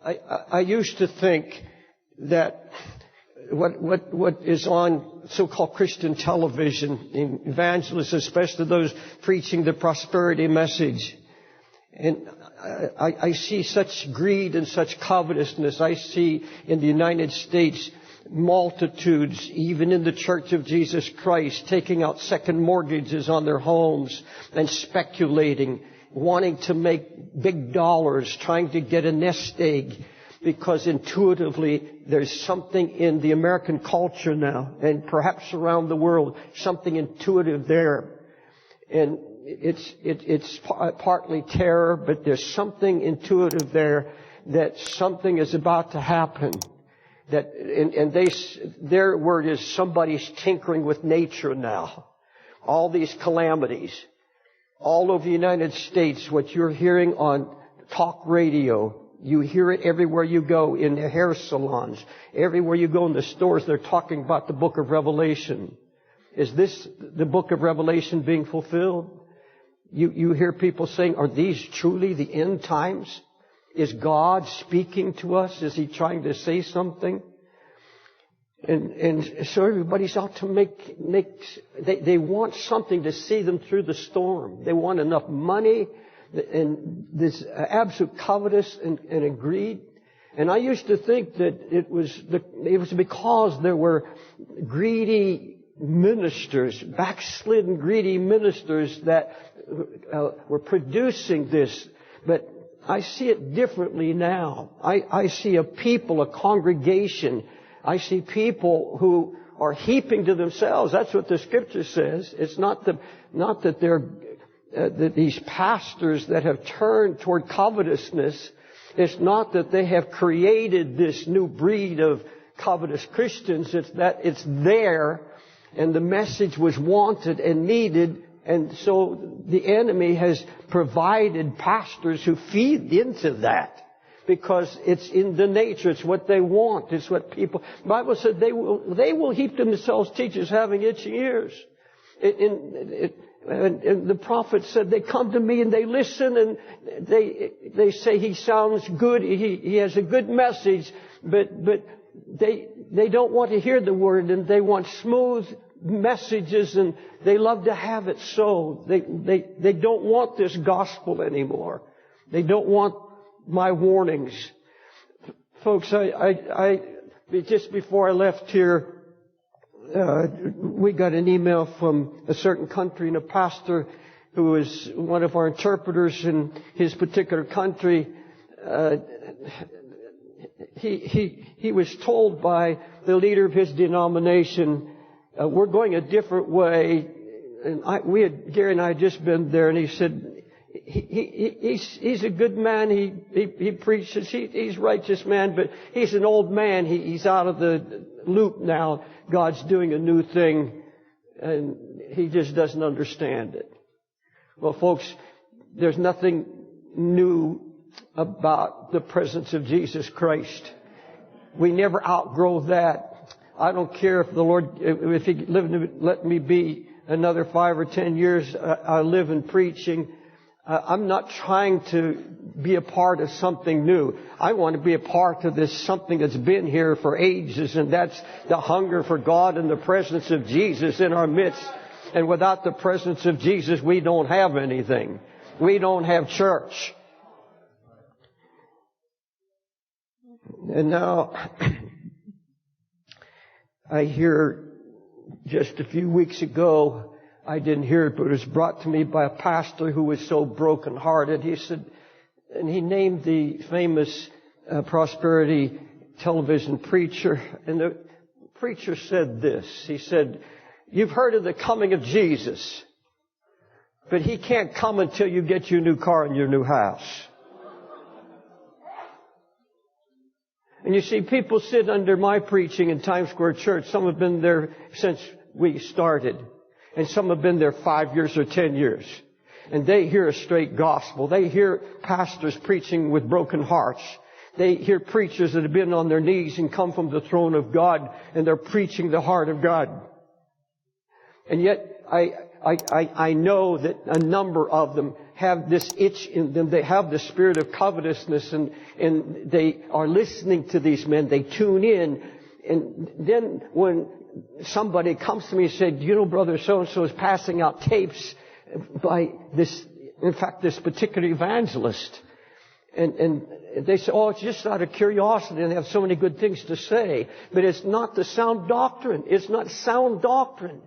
I used to think that what is on so-called Christian television, evangelists, especially those preaching the prosperity message, and I see such greed and such covetousness. I see in the United States multitudes, even in the Church of Jesus Christ, taking out second mortgages on their homes and speculating, wanting to make big dollars, trying to get a nest egg, because intuitively there's something in the American culture now, and perhaps around the world, something intuitive there. And it's partly terror, but there's something intuitive there that something is about to happen. That, and their word is somebody's tinkering with nature now. All these calamities. All over the United States, what you're hearing on talk radio, you hear it everywhere you go, in the hair salons. Everywhere you go in the stores, they're talking about the book of Revelation. Is this the book of Revelation being fulfilled? You hear people saying, are these truly the end times? Is God speaking to us? Is He trying to say something? And so everybody's out to they want something to see them through the storm. They want enough money and this absolute covetous and greed. And I used to think that it was because there were greedy ministers, backslidden greedy ministers that were producing this. But I see it differently now. I see a people, a congregation. I see people who are heaping to themselves. That's what the Scripture says. It's not that they're that these pastors that have turned toward covetousness. It's not that they have created this new breed of covetous Christians. It's that it's there, and the message was wanted and needed. And so the enemy has provided pastors who feed into that, because it's in the nature. It's what they want. It's what people. The Bible said they will heap to themselves teachers having itching ears. And the prophet said they come to me and they listen and they say he sounds good. He has a good message, but they don't want to hear the word, and they want smooth messages, and they love to have it so. They don't want this gospel anymore. They don't want my warnings. Folks, I just before I left here, we got an email from a certain country, and a pastor who was one of our interpreters in his particular country, he was told by the leader of his denomination, we're going a different way. And Gary and I had just been there, and he said, he's a good man. He preaches. He's a righteous man, but he's an old man. He's out of the loop now. God's doing a new thing, and he just doesn't understand it. Well, folks, there's nothing new about the presence of Jesus Christ. We never outgrow that. I don't care if the Lord, if He let me be another 5 or 10 years, I live in preaching. I'm not trying to be a part of something new. I want to be a part of this something that's been here for ages, and that's the hunger for God and the presence of Jesus in our midst. And without the presence of Jesus, we don't have anything. We don't have church. And now, I hear just a few weeks ago, I didn't hear it, but it was brought to me by a pastor who was so brokenhearted. He said, and he named the famous prosperity television preacher, and the preacher said this. He said, you've heard of the coming of Jesus, but He can't come until you get your new car and your new house. And you see, people sit under my preaching in Times Square Church. Some have been there since we started. And some have been there 5 years or 10 years. And they hear a straight gospel. They hear pastors preaching with broken hearts. They hear preachers that have been on their knees and come from the throne of God, and they're preaching the heart of God. And yet, I know that a number of them have this itch in them. They have the spirit of covetousness, and they are listening to these men. They tune in. And then when somebody comes to me and said, you know, brother so-and-so is passing out tapes by this particular evangelist. And they say, oh, it's just out of curiosity, and they have so many good things to say. But it's not the sound doctrine. It's not sound doctrine.